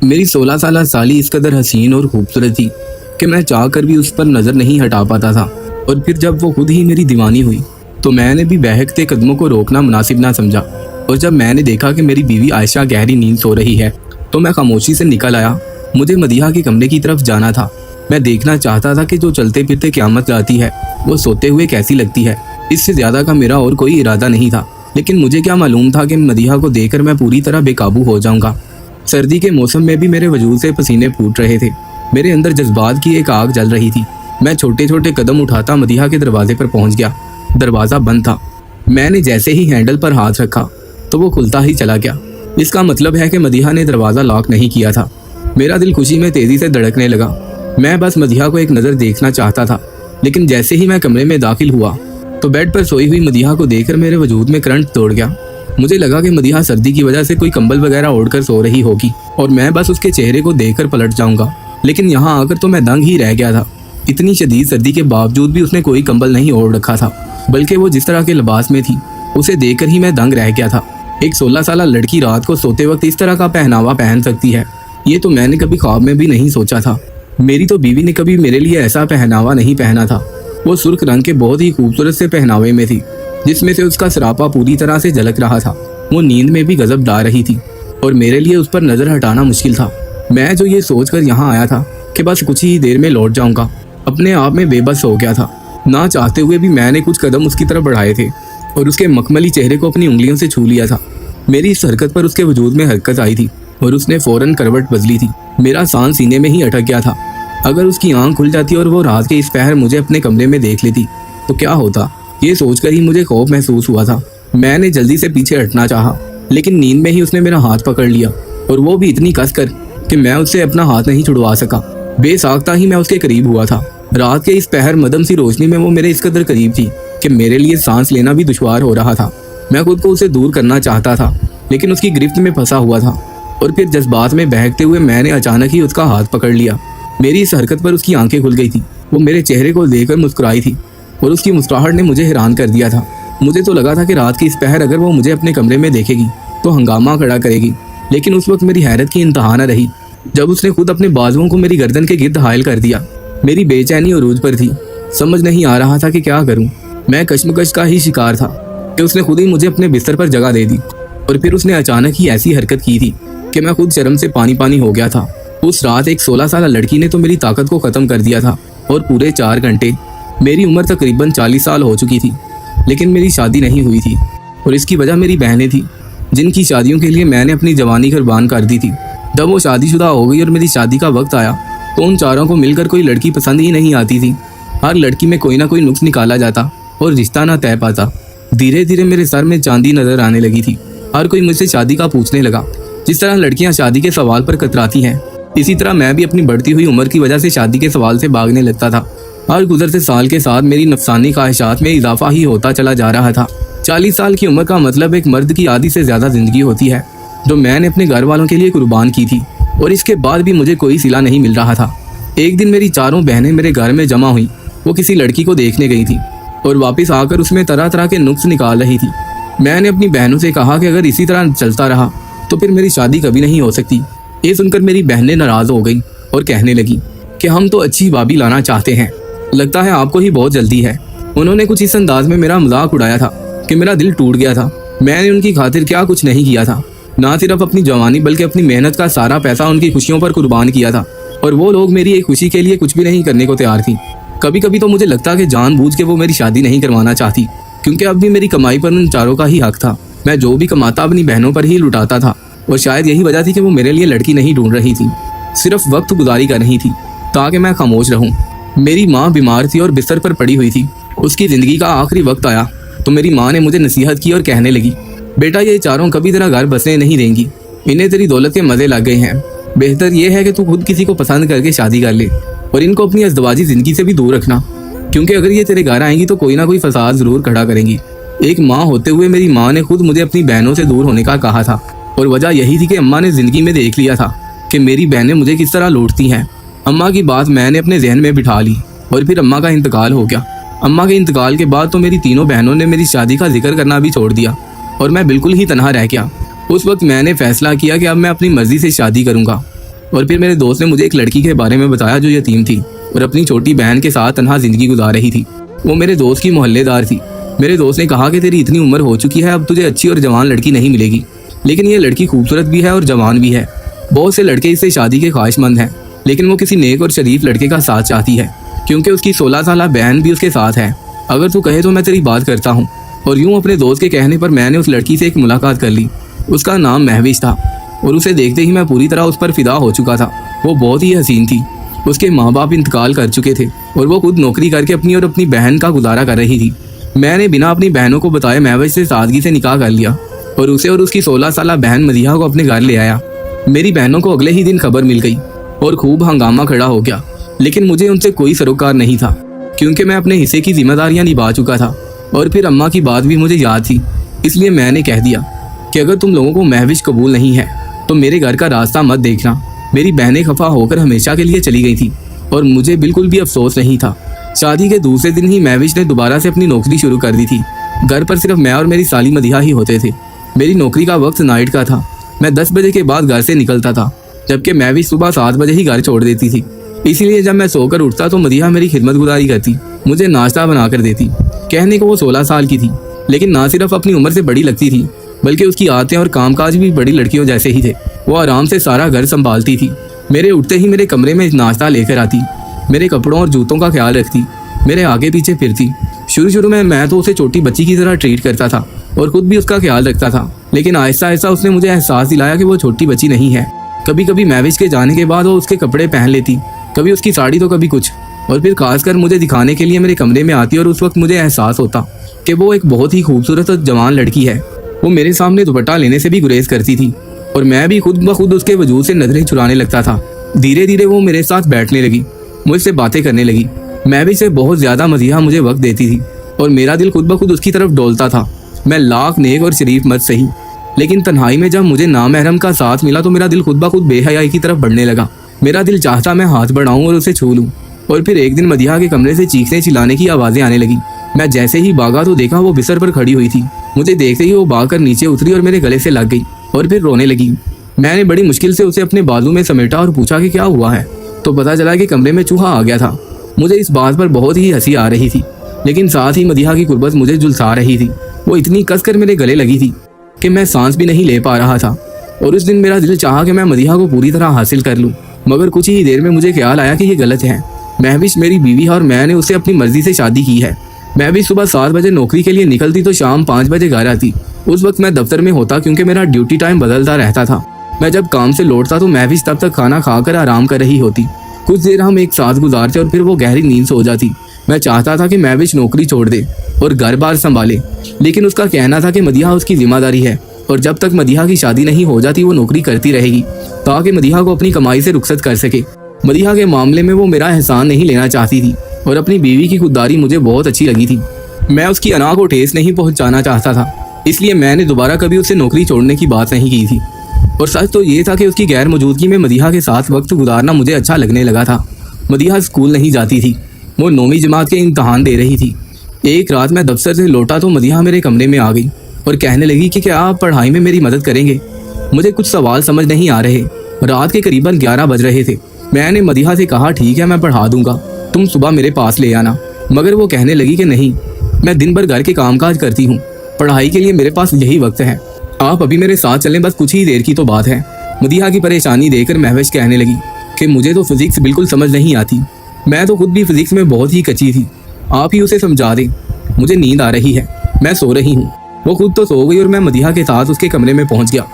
मेरी 16 साल साली इस कदर हसीन और खूबसूरत थी कि मैं चाह कर भी उस पर नज़र नहीं हटा पाता था। और फिर जब वो खुद ही मेरी दीवानी हुई तो मैंने भी बहकते कदमों को रोकना मुनासिब ना समझा। और जब मैंने देखा कि मेरी बीवी आयशा गहरी नींद सो रही है तो मैं खामोशी से निकल आया। मुझे मदीहा के कमरे की तरफ जाना था। मैं देखना चाहता था कि जो चलते फिरते क़यामत लाती है वो सोते हुए कैसी लगती है। इससे ज़्यादा का मेरा और कोई इरादा नहीं था, लेकिन मुझे क्या मालूम था कि मदीहा को देखकर मैं पूरी तरह बेकाबू हो जाऊंगा। सर्दी के मौसम में भी मेरे वजूद से पसीने फूट रहे थे। मेरे अंदर जज्बात की एक आग जल रही थी। मैं छोटे छोटे कदम उठाता मदीहा के दरवाजे पर पहुंच गया। दरवाज़ा बंद था। मैंने जैसे ही हैंडल पर हाथ रखा तो वो खुलता ही चला गया। इसका मतलब है कि मदीहा ने दरवाज़ा लॉक नहीं किया था। मेरा दिल खुशी में तेज़ी से धड़कने लगा। मैं बस मदीहा को एक नज़र देखना चाहता था, लेकिन जैसे ही मैं कमरे में दाखिल हुआ तो बेड पर सोई हुई मदीहा को देखकर मेरे वजूद में करंट तोड़ गया। मुझे लगा कि मदीहा सर्दी की वजह से कोई कंबल वगैरह ओढ़कर सो रही होगी और मैं बस उसके चेहरे को देखकर पलट जाऊंगा। लेकिन यहाँ आकर तो मैं दंग ही रह गया था। इतनी शदीद सर्दी के बावजूद भी उसने कोई कंबल नहीं ओढ़ रखा था, बल्कि वो जिस तरह के लिबास में थी उसे देखकर ही मैं दंग रह गया था। एक 16 साल लड़की रात को सोते वक्त इस तरह का पहनावा पहन सकती है, ये तो मैंने कभी ख्वाब में भी नहीं सोचा था। मेरी तो बीवी ने कभी मेरे लिए ऐसा पहनावा नहीं पहना था। वो सुर्ख रंग के बहुत ही खूबसूरत से पहनावे में थी, जिसमें से उसका सरापा पूरी तरह से झलक रहा था। वो नींद में भी गजब ला रही थी और मेरे लिए उस पर नज़र हटाना मुश्किल था। मैं जो ये सोचकर यहाँ आया था कि बस कुछ ही देर में लौट जाऊँगा, अपने आप में बेबस हो गया था। ना चाहते हुए भी मैंने कुछ कदम उसकी तरफ बढ़ाए थे और उसके मखमली चेहरे को अपनी उंगलियों से छू लिया था। मेरी इस हरकत पर उसके वजूद में हरकत आई थी और उसने फ़ौरन करवट बदली थी। मेरा सांस सीने में ही अटक गया था। अगर उसकी आंख खुल जाती और वो रात के इस पहर मुझे अपने कमरे में देख लेती तो क्या होता, ये सोचकर ही मुझे खौफ महसूस हुआ था। मैंने जल्दी से पीछे हटना चाहा, लेकिन नींद में ही उसने मेरा हाथ पकड़ लिया और वो भी इतनी कस कर कि मैं उससे अपना हाथ नहीं छुड़वा सका। बेसाख्ता ही मैं उसके करीब हुआ था। रात के इस पहर मदम सी रोशनी में वो मेरे इस कदर करीब थी कि मेरे लिए सांस लेना भी दुश्वार हो रहा था। मैं खुद को उसे दूर करना चाहता था, लेकिन उसकी गिरफ्त में फंसा हुआ था। और फिर जज्बात में बहकते हुए मैंने अचानक ही उसका हाथ पकड़ लिया। मेरी इस हरकत पर उसकी आंखें खुल गई थी। वो मेरे चेहरे को देखकर मुस्कुराई थी और उसकी मुस्कुराहट ने मुझे हैरान कर दिया था। मुझे तो लगा था कि रात की इस पहर अगर वो मुझे अपने कमरे में देखेगी तो हंगामा खड़ा करेगी, लेकिन उस वक्त मेरी हैरत की इंतहा न रही जब उसने खुद अपने बाजुओं को मेरी गर्दन के गिर्द हायल कर दिया। मेरी बेचैनी अरूज पर थी। समझ नहीं आ रहा था कि क्या करूं। मैं कश्मकश का ही शिकार था कि उसने खुद ही मुझे अपने बिस्तर पर जगह दे दी। और फिर उसने अचानक ही ऐसी हरकत की थी कि मैं खुद शर्म से पानी पानी हो गया था। उस रात एक 16 साल लड़की ने तो मेरी ताकत को ख़त्म कर दिया था और पूरे 4 घंटे। मेरी उम्र तकरीबन 40 साल हो चुकी थी, लेकिन मेरी शादी नहीं हुई थी और इसकी वजह मेरी बहनें थी, जिनकी शादियों के लिए मैंने अपनी जवानी कुर्बान कर दी थी। जब वो शादीशुदा हो गई और मेरी शादी का वक्त आया तो उन चारों को मिलकर कोई लड़की पसंद ही नहीं आती थी। हर लड़की में कोई ना कोई नुक्स निकाला जाता और रिश्ता ना तय पाता। धीरे धीरे मेरे सर में चांदी नजर आने लगी थी। हर कोई मुझसे शादी का पूछने लगा। जिस तरह लड़कियां शादी के सवाल पर कतराती हैं, इसी तरह मैं भी अपनी बढ़ती हुई उम्र की वजह से शादी के सवाल से भागने लगता था। हर गुजरते साल के साथ मेरी नफसानी ख्वाहिशात में इजाफा ही होता चला जा रहा था। 40 साल की उम्र का मतलब एक मर्द की आधी से ज़्यादा ज़िंदगी होती है, जो मैंने अपने घर वालों के लिए कुर्बान की थी, और इसके बाद भी मुझे कोई सिला नहीं मिल रहा था। एक दिन मेरी चारों बहनें मेरे घर में जमा हुई। वो किसी लड़की को देखने गई थी और वापस आकर उसमें तरह तरह के नुक्स निकाल रही थी। मैंने अपनी बहनों से कहा कि अगर इसी तरह चलता रहा तो फिर मेरी शादी कभी नहीं हो सकती। ये सुनकर मेरी बहनें नाराज़ हो गई और कहने लगी कि हम तो अच्छी भाभी लाना चाहते हैं, लगता है आपको ही बहुत जल्दी है। उन्होंने कुछ इस अंदाज में मेरा मजाक उड़ाया था कि मेरा दिल टूट गया था। मैंने उनकी खातिर क्या कुछ नहीं किया था, ना सिर्फ अपनी जवानी बल्कि अपनी मेहनत का सारा पैसा उनकी खुशियों पर कुर्बान किया था, और वो लोग मेरी एक खुशी के लिए कुछ भी नहीं करने को तैयार थी। कभी कभी तो मुझे लगता कि जानबूझ के वो मेरी शादी नहीं करवाना चाहती, क्योंकि अब भी मेरी कमाई पर उन चारों का ही हक था। मैं जो भी कमाता अपनी बहनों पर ही लुटाता था, और शायद यही वजह थी कि वो मेरे लिए लड़की नहीं ढूंढ रही थी, सिर्फ वक्त गुजारी कर रही थी ताकि मैं खामोश रहूं। मेरी माँ बीमार थी और बिस्तर पर पड़ी हुई थी। उसकी ज़िंदगी का आखिरी वक्त आया तो मेरी माँ ने मुझे नसीहत की और कहने लगी, बेटा ये चारों कभी तेरा घर बसने नहीं देंगी, इन्हें तेरी दौलत के मज़े लग गए हैं। बेहतर ये है कि तू खुद किसी को पसंद करके शादी कर ले और इनको अपनी अज़दवाजी ज़िंदगी से भी दूर रखना, क्योंकि अगर ये तेरे घर आएंगी तो कोई ना कोई फसाद ज़रूर खड़ा करेंगी। एक माँ होते हुए मेरी माँ ने खुद मुझे अपनी बहनों से दूर होने का कहा था, और वजह यही थी कि अम्मा ने ज़िंदगी में देख लिया था कि मेरी बहनें मुझे किस तरह लौटती हैं। अम्मा की बात मैंने अपने जहन में बिठा ली और फिर अम्मा का इंतकाल हो गया। अम्मा के इंतकाल के बाद तो मेरी तीनों बहनों ने मेरी शादी का जिक्र करना भी छोड़ दिया और मैं बिल्कुल ही तनहा रह गया। उस वक्त मैंने फैसला किया कि अब मैं अपनी मर्जी से शादी करूंगा और फिर मेरे दोस्त ने मुझे एक लड़की के बारे में बताया जो यतीम थी और अपनी छोटी बहन के साथ तन्हा जिंदगी गुजार रही थी। वो मेरे दोस्त की मोहल्लेदार थी। मेरे दोस्त ने कहा कि तेरी इतनी उम्र हो चुकी है, अब तुझे अच्छी और जवान लड़की नहीं मिलेगी, लेकिन ये लड़की खूबसूरत भी है और जवान भी है। बहुत से लड़के इससे शादी के ख्वाहिशमंद हैं, लेकिन वो किसी नेक और शरीफ लड़के का साथ चाहती है, क्योंकि उसकी 16 साल बहन भी उसके साथ है। अगर तू कहे तो मैं तेरी बात करता हूँ। और यूं अपने दोस्त के कहने पर मैंने उस लड़की से एक मुलाकात कर ली। उसका नाम महविश था और उसे देखते ही मैं पूरी तरह उस पर फिदा हो चुका था। वो बहुत ही हसीन थी। उसके माँ बाप इंतकाल कर चुके थे और वो खुद नौकरी करके अपनी और अपनी बहन का गुजारा कर रही थी। मैंने बिना अपनी बहनों को बताए महविश से सादगी से निकाह कर लिया और उसे और उसकी 16 साल बहन मदीहा को अपने घर ले आया। मेरी बहनों को अगले ही दिन खबर मिल गई और खूब हंगामा खड़ा हो गया, लेकिन मुझे उनसे कोई सरोकार नहीं था, क्योंकि मैं अपने हिस्से की जिम्मेदारियां निभा चुका था। और फिर अम्मा की बात भी मुझे याद थी, इसलिए मैंने कह दिया कि अगर तुम लोगों को महविश कबूल नहीं है तो मेरे घर का रास्ता मत देखना। मेरी बहनें खफा होकर हमेशा के लिए चली गई थी और मुझे बिल्कुल भी अफसोस नहीं था। शादी के दूसरे दिन ही महविश ने दोबारा से अपनी नौकरी शुरू कर दी थी। घर पर सिर्फ मैं और मेरी साली मदीहा ही होते थे। मेरी नौकरी का वक्त नाइट का था। मैं 10 बजे के बाद घर से निकलता था, जबकि महविश सुबह 7 बजे ही घर छोड़ देती थी। इसीलिए जब मैं सोकर उठता तो मदीहा मेरी खिदमत गुजारी करती, मुझे नाश्ता बना कर देती। कहने को वो 16 साल की थी, लेकिन ना सिर्फ अपनी उम्र से बड़ी लगती थी, बल्कि उसकी आदतें और कामकाज भी बड़ी लड़कियों जैसे ही थे। वो आराम से सारा घर संभालती थी। मेरे उठते ही मेरे कमरे में नाश्ता लेकर आती, मेरे कपड़ों और जूतों का ख्याल रखती, मेरे आगे पीछे फिरती। शुरू में मैं तो उसे छोटी बच्ची की तरह ट्रीट करता था और खुद भी उसका ख्याल रखता था, लेकिन आहिस्ता आहिस्ता उसने मुझे एहसास दिलाया कि वो छोटी बच्ची नहीं है। कभी कभी महविश के जाने के बाद वो उसके कपड़े पहन लेती, कभी उसकी साड़ी तो कभी कुछ, और फिर खासकर मुझे दिखाने के लिए मेरे कमरे में आती और उस वक्त मुझे एहसास होता कि वो एक बहुत ही खूबसूरत और जवान लड़की है। वो मेरे सामने दुपट्टा लेने से भी गुरेज करती थी और मैं भी खुद ब खुद उसके वजूद से नजरें चुराने लगता था। धीरे धीरे वो मेरे साथ बैठने लगी, मुझसे बातें करने लगी। मैं भी से बहुत ज्यादा मदीहा मुझे वक्त देती थी और मेरा दिल खुद ब खुद उसकी तरफ डोलता था। मैं लाख नेक और शरीफ मत सही, लेकिन तन्हाई में जब मुझे नामहरम का साथ मिला तो मेरा दिल खुद ब खुद बेहयाई की तरफ बढ़ने लगा। मेरा दिल चाहता मैं हाथ बढ़ाऊं और उसे छू लूं। और फिर एक दिन मदीहा के कमरे से चीखने चिल्लाने की आवाजें आने लगी। मैं जैसे ही भागा तो देखा वो बिस्तर पर खड़ी हुई थी। मुझे देखते ही वो भागकर नीचे उतरी और मेरे गले से लग गई और फिर रोने लगी। मैंने बड़ी मुश्किल से उसे अपने बाजू में समेटा और पूछा कि क्या हुआ है, तो पता चला कि कमरे में चूहा आ गया था। मुझे इस बात पर बहुत ही हंसी आ रही थी, लेकिन साथ ही मदीहा की कुर्बत मुझे झुलसा रही थी। वो इतनी कसकर मेरे गले लगी थी कि मैं सांस भी नहीं ले पा रहा था। और उस दिन मेरा दिल चाहा कि मैं मदीहा को पूरी तरह हासिल कर लूं, मगर कुछ ही देर में मुझे ख्याल आया कि ये गलत है। महविश मेरी बीवी है और मैंने उससे अपनी मर्जी से शादी की है। महविश सुबह 7 बजे नौकरी के लिए निकलती तो शाम 5 बजे घर आती। उस वक्त मैं दफ्तर में होता, क्योंकि मेरा ड्यूटी टाइम बदलता रहता था। मैं जब काम से लौटता तो महविश तब तक खाना खाकर आराम कर रही होती। कुछ देर हम एक साथ गुजारते और फिर वो गहरी नींद सो जाती। मैं चाहता था कि महविश नौकरी छोड़ दे और घर बार संभाले, लेकिन उसका कहना था कि मदीहा उसकी जिम्मेदारी है और जब तक मदीहा की शादी नहीं हो जाती वो नौकरी करती रहेगी, ताकि मदीहा को अपनी कमाई से रुखसत कर सके। मदीहा के मामले में वो मेरा एहसान नहीं लेना चाहती थी और अपनी बीवी की खुददारी मुझे बहुत अच्छी लगी थी। मैं उसकी अना को ठेस नहीं पहुंचाना चाहता था, इसलिए मैंने दोबारा कभी उससे नौकरी छोड़ने की बात नहीं की थी। और सच तो ये था कि उसकी गैर मौजूदगी में मदीहा के साथ वक्त गुजारना मुझे अच्छा लगने लगा था। मदीहा स्कूल नहीं जाती थी, वो 9वीं जमात के इम्तहान दे रही थी। एक रात मैं दफ्तर से लौटा तो मदीहा मेरे कमरे में आ गई और कहने लगी कि क्या आप पढ़ाई में मेरी मदद करेंगे। मुझे कुछ सवाल समझ नहीं आ रहे। रात के करीबन 11 बज रहे थे। मैंने मदीहा से कहा, ठीक है मैं पढ़ा दूंगा, तुम सुबह मेरे पास ले आना। मगर वो कहने लगी कि नहीं, मैं दिन भर घर के कामकाज करती हूँ, पढ़ाई के लिए मेरे पास यही वक्त है, आप अभी मेरे साथ चलें, बस कुछ ही देर की तो बात है। मदीहा की परेशानी देखकर महविश कहने लगी कि मुझे तो फिजिक्स बिल्कुल समझ नहीं आती, मैं तो खुद भी फिजिक्स में बहुत ही कच्ची थी, आप ही उसे समझा दें, मुझे नींद आ रही है, मैं सो रही हूँ। वो खुद तो सो गई और मैं मदीहा के साथ उसके कमरे में पहुंच गया।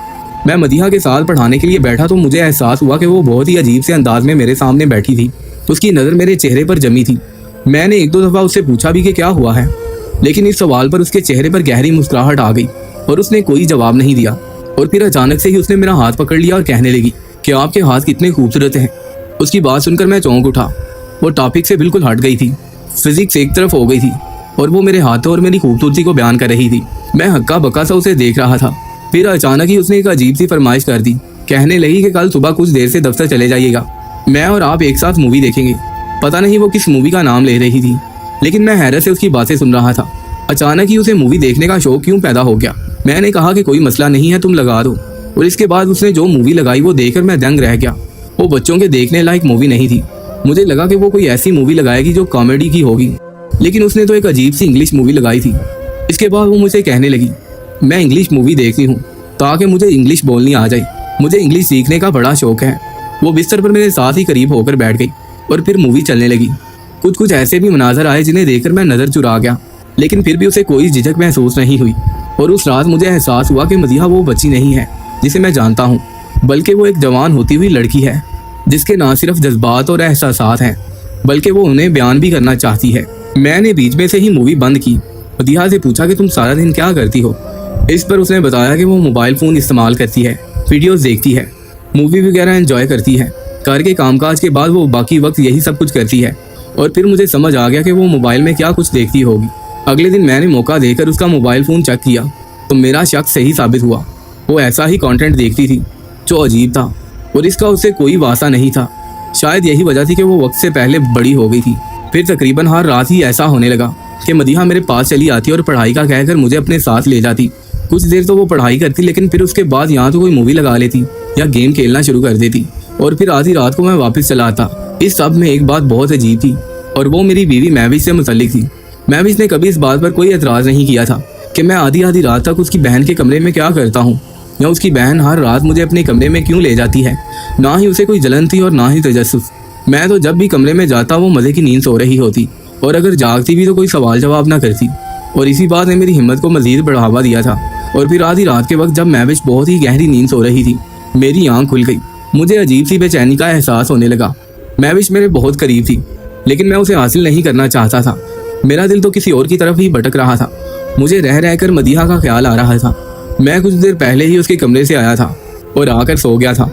मैं मदीहा के साथ पढ़ाने के लिए बैठा तो मुझे एहसास हुआ कि वो बहुत ही अजीब से अंदाज में मेरे सामने बैठी थी। उसकी नज़र मेरे चेहरे पर जमी थी। मैंने 1-2 दफ़ा उससे पूछा भी कि क्या हुआ है, लेकिन इस सवाल पर उसके चेहरे पर गहरी मुस्कुराहट आ गई और उसने कोई जवाब नहीं दिया। और फिर अचानक से ही उसने मेरा हाथ पकड़ लिया और कहने लगी कि आपके हाथ कितने खूबसूरत हैं। उसकी बात सुनकर मैं चौंक उठा। वो टॉपिक से बिल्कुल हट गई थी, फिजिक्स एक तरफ हो गई थी और वो मेरे हाथों और मेरी खूबसूरती को बयान कर रही थी। मैं हक्का बक्का सा उसे देख रहा था। फिर अचानक ही उसने एक अजीब सी फरमाइश कर दी। कहने लगी कि कल सुबह कुछ देर से दफ्तर चले जाइएगा, मैं और आप एक साथ मूवी देखेंगे। पता नहीं वो किस मूवी का नाम ले रही थी, लेकिन मैं हैरत से उसकी बातें सुन रहा था। अचानक ही उसे मूवी देखने का शौक क्यों पैदा हो गया। मैंने कहा कि कोई मसला नहीं है, तुम लगा दो। और इसके बाद उसने जो मूवी लगाई वो देखकर मैं दंग रह गया। वो बच्चों के देखने लायक मूवी नहीं थी। मुझे लगा कि वो कोई ऐसी मूवी लगाएगी जो कॉमेडी की होगी, लेकिन उसने तो एक अजीब सी इंग्लिश मूवी लगाई थी। इसके बाद वो मुझे कहने लगी, मैं इंग्लिश मूवी देखती हूँ ताकि मुझे इंग्लिश बोलनी आ जाए, मुझे इंग्लिश सीखने का बड़ा शौक है। वो बिस्तर पर मेरे साथ ही करीब होकर बैठ गई और फिर मूवी चलने लगी। कुछ कुछ ऐसे भी मनाजर आए जिन्हें देखकर मैं नज़र चुरा गया, लेकिन फिर भी उसे कोई झिझक महसूस नहीं हुई। और उस रात मुझे एहसास हुआ कि मदीहा वो बच्ची नहीं है जिसे मैं जानता हूँ, बल्कि वो एक जवान होती हुई लड़की है जिसके ना सिर्फ जज्बात और एहसासात हैं, बल्कि वो उन्हें बयान भी करना चाहती है। मैंने बीच में से ही मूवी बंद की। मदीहा से पूछा कि तुम सारा दिन क्या करती हो। इस पर उसने बताया कि वो मोबाइल फ़ोन इस्तेमाल करती है, वीडियोस देखती है, मूवी वगैरह एंजॉय करती है। घर के कामकाज के बाद वो बाकी वक्त यही सब कुछ करती है। और फिर मुझे समझ आ गया कि वो मोबाइल में क्या कुछ देखती होगी। अगले दिन मैंने मौका देकर उसका मोबाइल फ़ोन चेक किया तो मेरा शक सही साबित हुआ। वो ऐसा ही कंटेंट देखती थी जो अजीब था और इसका उससे कोई वास्ता नहीं था। शायद यही वजह थी कि वो वक्त से पहले बड़ी हो गई थी। फिर तकरीबन हर रात ही ऐसा होने लगा कि मदीहा मेरे पास चली आती और पढ़ाई का कहकर मुझे अपने साथ ले जाती। कुछ देर तो वो पढ़ाई करती, लेकिन फिर उसके बाद यहाँ तो कोई मूवी लगा लेती या गेम खेलना शुरू कर देती और फिर आधी रात को मैं वापस चला आता। इस सब में एक बात बहुत अजीब थी और वो मेरी बीवी महविश से मुतल्लिक थी। महविश ने कभी इस बात पर कोई एतराज़ नहीं किया था कि मैं आधी आधी रात तक उसकी बहन के कमरे में क्या करता हूँ या उसकी बहन हर रात मुझे अपने कमरे में क्यों ले जाती है। ना ही उसे कोई जलन थी और ना ही तजस्सुस। मैं तो जब भी कमरे में जाता वो मज़े की नींद सो रही होती और अगर जागती भी तो कोई सवाल जवाब ना करती। और इसी बात ने मेरी हिम्मत को मज़ीद बढ़ावा दिया था। और फिर आधी रात के वक्त जब महविश बहुत ही गहरी नींद सो रही थी, मेरी आँख खुल गई। मुझे अजीब सी बेचैनी का एहसास होने लगा। महविश मेरे बहुत करीब थी, लेकिन मैं उसे हासिल नहीं करना चाहता था। मेरा दिल तो किसी और की तरफ ही भटक रहा था। मुझे रह रहकर मदीहा का ख्याल आ रहा था। मैं कुछ देर पहले ही उसके कमरे से आया था और आकर सो गया था।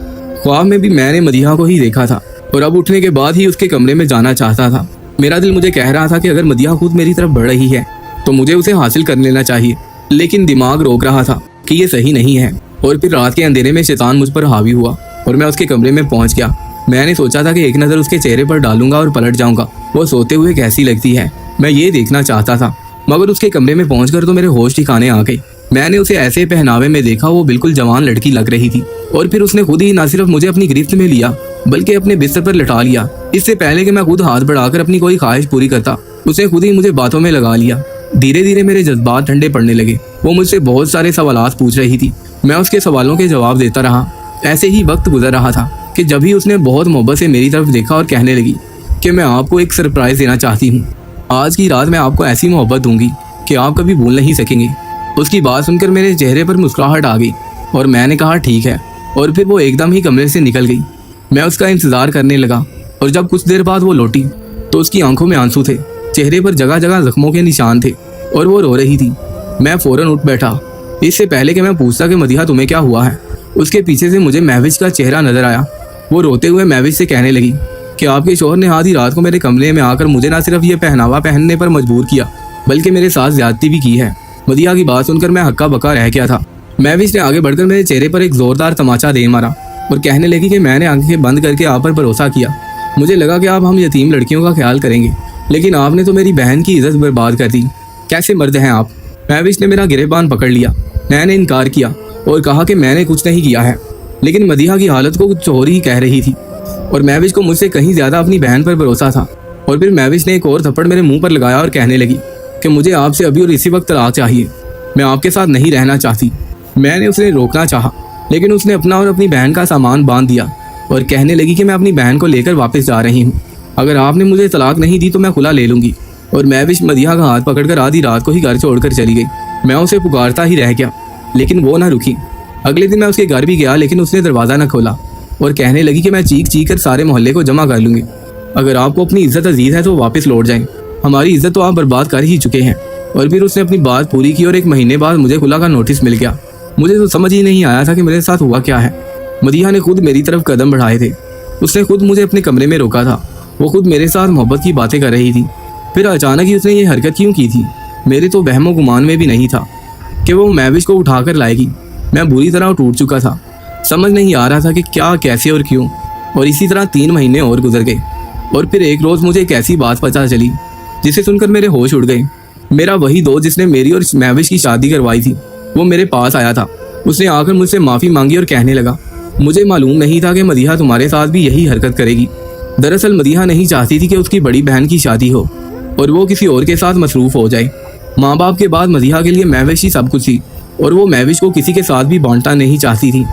ख्वाब में भी मैंने मदीहा को ही देखा था और अब उठने के बाद ही उसके कमरे में जाना चाहता था। मेरा दिल मुझे कह रहा था कि अगर मदीहा खुद मेरी तरफ बढ़ रही है तो मुझे उसे हासिल कर लेना चाहिए, लेकिन दिमाग रोक रहा था कि ये सही नहीं है। और फिर रात के अंधेरे में शैतान मुझ पर हावी हुआ और मैं उसके कमरे में पहुंच गया। मैंने सोचा था कि एक नज़र उसके चेहरे पर डालूंगा और पलट जाऊंगा, वो सोते हुए कैसी लगती है, मैं ये देखना चाहता था। मगर उसके कमरे में पहुंचकर तो मेरे होश ठिकाने आ गए। मैंने उसे ऐसे पहनावे में देखा, वो बिल्कुल जवान लड़की लग रही थी। और फिर उसने खुद ही ना सिर्फ मुझे अपनी गिरफ्त में लिया बल्कि अपने बिस्तर पर लिटा लिया। इससे पहले कि मैं खुद हाथ बढ़ाकर अपनी कोई ख्वाहिश पूरी करता, उसने खुद ही मुझे बातों में लगा लिया। धीरे धीरे मेरे जज्बात ठंडे पड़ने लगे। वो मुझसे बहुत सारे सवालात पूछ रही थी, मैं उसके सवालों के जवाब देता रहा। ऐसे ही वक्त गुजर रहा था कि जब ही उसने बहुत मोहब्बत से मेरी तरफ देखा और कहने लगी कि मैं आपको एक सरप्राइज देना चाहती हूँ। आज की रात मैं आपको ऐसी मोहब्बत दूंगी कि आप कभी भूल नहीं सकेंगे। उसकी बात सुनकर मेरे चेहरे पर मुस्कुराहट आ गई और मैंने कहा ठीक है। और फिर वो एकदम ही कमरे से निकल गई। मैं उसका इंतज़ार करने लगा और जब कुछ देर बाद वो लौटी तो उसकी आंखों में आंसू थे, चेहरे पर जगह जगह जख्मों के निशान थे और वो रो रही थी। मैं फ़ौरन उठ बैठा। इससे पहले कि मैं पूछता कि मदीहा तुम्हें क्या हुआ है, उसके पीछे से मुझे महविश का चेहरा नजर आया। वो रोते हुए महविश से कहने लगी कि आपके शौहर ने आधी रात को मेरे कमरे में आकर मुझे ना सिर्फ ये पहनावा पहनने पर मजबूर किया बल्कि मेरे साथ ज्यादती भी की है। मदीहा की बात सुनकर मैं हक्का बक्का रह गया था। महविश ने आगे बढ़कर मेरे चेहरे पर एक जोरदार तमाचा दे मारा और कहने लगी कि मैंने आंखें बंद करके आप पर भरोसा किया। मुझे लगा कि आप हम यतीम लड़कियों का ख्याल करेंगे, लेकिन आपने तो मेरी बहन की इज्जत बर्बाद कर दी। कैसे मर्द हैं आप। महविश ने मेरा गिरेबान पकड़ लिया। मैंने इनकार किया और कहा कि मैंने कुछ नहीं किया है, लेकिन मदीहा की हालत को कुछ और ही कह रही थी और महविश को मुझसे कहीं ज़्यादा अपनी बहन पर भरोसा था। और फिर महविश ने एक और थप्पड़ मेरे मुंह पर लगाया और कहने लगी कि मुझे आपसे अभी और इसी वक्त तलाक चाहिए, मैं आपके साथ नहीं रहना चाहती। मैंने उसे रोकना चाहा, लेकिन उसने अपना और अपनी बहन का सामान बांध दिया और कहने लगी कि मैं अपनी बहन को लेकर वापस जा रही हूँ। अगर आपने मुझे तलाक नहीं दी तो मैं खुला ले लूँगी। और महविश मदीहा का हाथ पकड़कर आधी रात को ही घर छोड़कर चली गई। मैं उसे पुकारता ही रह गया, लेकिन वो ना रुकी। अगले दिन मैं उसके घर भी गया, लेकिन उसने दरवाज़ा न खोला और कहने लगी कि मैं चीख चीख कर सारे मोहल्ले को जमा कर लूँगी। अगर आपको अपनी इज्जत अजीज़ है तो वापस लौट जाएं, हमारी इज्जत तो आप बर्बाद कर ही चुके हैं। और फिर उसने अपनी बात पूरी की और एक महीने बाद मुझे खुला का नोटिस मिल गया। मुझे तो समझ ही नहीं आया था कि मेरे साथ हुआ क्या है। मदीहा ने खुद मेरी तरफ कदम बढ़ाए थे, उसने खुद मुझे अपने कमरे में रोका था, वो खुद मेरे साथ मोहब्बत की बातें कर रही थी। फिर अचानक ही उसने ये हरकत क्यों की थी, मेरे तो वहमो गुमान में भी नहीं था कि वो महविश को उठाकर लाएगी। मैं बुरी तरह टूट चुका था, समझ नहीं आ रहा था कि क्या, कैसे और क्यों। और इसी तरह 3 महीने और गुजर गए और फिर एक रोज़ मुझे एक ऐसी बात पता चली जिसे सुनकर मेरे होश उड़ गए। मेरा वही दोस्त जिसने मेरी और महविश की शादी करवाई थी, वो मेरे पास आया था। उसने आकर मुझसे माफ़ी मांगी और कहने लगा मुझे मालूम नहीं था कि मदीहा तुम्हारे साथ भी यही हरकत करेगी। दरअसल मदीहा नहीं चाहती थी कि उसकी बड़ी बहन की शादी हो और वो किसी और के साथ मसरूफ हो जाए। माँ बाप के बाद मदीहा के लिए महविश ही सब कुछ थी और वो महविश को किसी के साथ भी बांटना नहीं चाहती थी।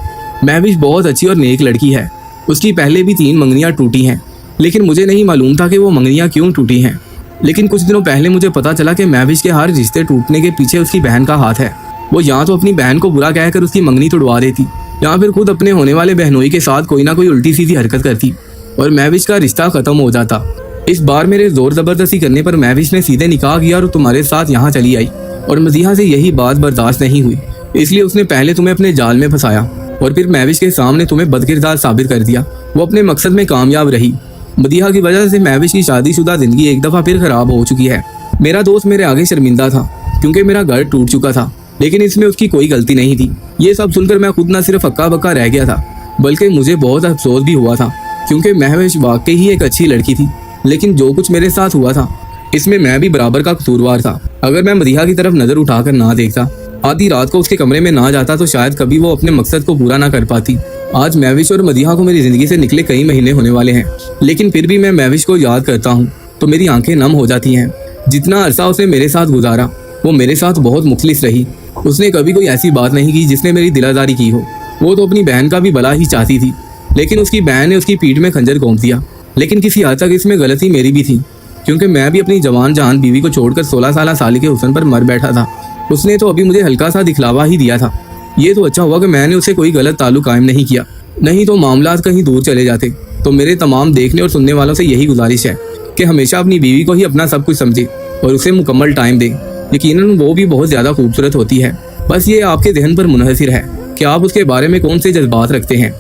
महविश बहुत अच्छी और नेक लड़की है। उसकी पहले भी 3 मंगनियाँ टूटी हैं, लेकिन मुझे नहीं मालूम था कि वो मंगनियाँ क्यों टूटी हैं। लेकिन कुछ दिनों पहले मुझे पता चला कि महविश के हर रिश्ते टूटने के पीछे उसकी बहन का हाथ है। वो या तो अपनी बहन को बुरा कहकर उसकी मंगनी तोड़वा देती या फिर खुद अपने होने वाले बहनोई के साथ कोई ना कोई उल्टी सीधी हरकत करती और महविश का रिश्ता खत्म हो जाता। इस बार मेरे जोर जबरदस्ती करने पर महविश ने सीधे निकाह किया और तुम्हारे साथ यहाँ चली आई और मदीहा से यही बात बर्दाश्त नहीं हुई, इसलिए उसने पहले तुम्हें अपने जाल में फंसाया और फिर महविश के सामने तुम्हें बदकिरदार साबित कर दिया। वो अपने मकसद में कामयाब रही। मदीहा की वजह से महविश की शादीशुदा जिंदगी एक दफा फिर खराब हो चुकी है। मेरा दोस्त मेरे आगे शर्मिंदा था क्योंकि मेरा घर टूट चुका था, लेकिन इसमें उसकी कोई गलती नहीं थी। ये सब सुनकर मैं खुद न सिर्फ हक्का बक्का रह गया था बल्कि मुझे बहुत अफसोस भी हुआ था, क्योंकि महविश वाकई ही एक अच्छी लड़की थी। लेकिन जो कुछ मेरे साथ हुआ था इसमें मैं भी बराबर का कसूरवार था। अगर मैं मदीहा की तरफ नजर उठाकर ना देखता, आधी रात को उसके कमरे में ना जाता, तो शायद कभी वो अपने मकसद को पूरा ना कर पाती। आज महविश और मदीहा को मेरी जिंदगी से निकले कई महीने होने वाले हैं, लेकिन फिर भी मैं महविश को याद करता हूँ तो मेरी आंखें नम हो जाती हैं। जितना अरसा उसने मेरे साथ गुजारा वो मेरे साथ बहुत मुखलिस रही। उसने कभी कोई ऐसी बात नहीं की जिसने मेरी दिलादारी की हो। वो तो अपनी बहन का भी भला ही चाहती थी, लेकिन उसकी बहन ने उसकी पीठ में खंजर घोंप दिया। लेकिन किसी हद तक इसमें गलती मेरी भी थी, क्योंकि मैं भी अपनी जवान जहान बीवी को छोड़कर 16 साल साली के हुस्न पर मर बैठा था। उसने तो अभी मुझे हल्का सा दिखलावा ही दिया था। ये तो अच्छा हुआ कि मैंने उससे कोई गलत ताल्लुक कायम नहीं किया, नहीं तो मामलात कहीं दूर चले जाते। तो मेरे तमाम देखने और सुनने वालों से यही गुजारिश है कि हमेशा अपनी बीवी को ही अपना सब कुछ समझे और उसे मुकम्मल टाइम दें। यकीनन वो भी बहुत ज़्यादा खूबसूरत होती है, बस ये आपके जहन पर मुनहसिर है कि आप उसके बारे में कौन से जज्बात रखते हैं।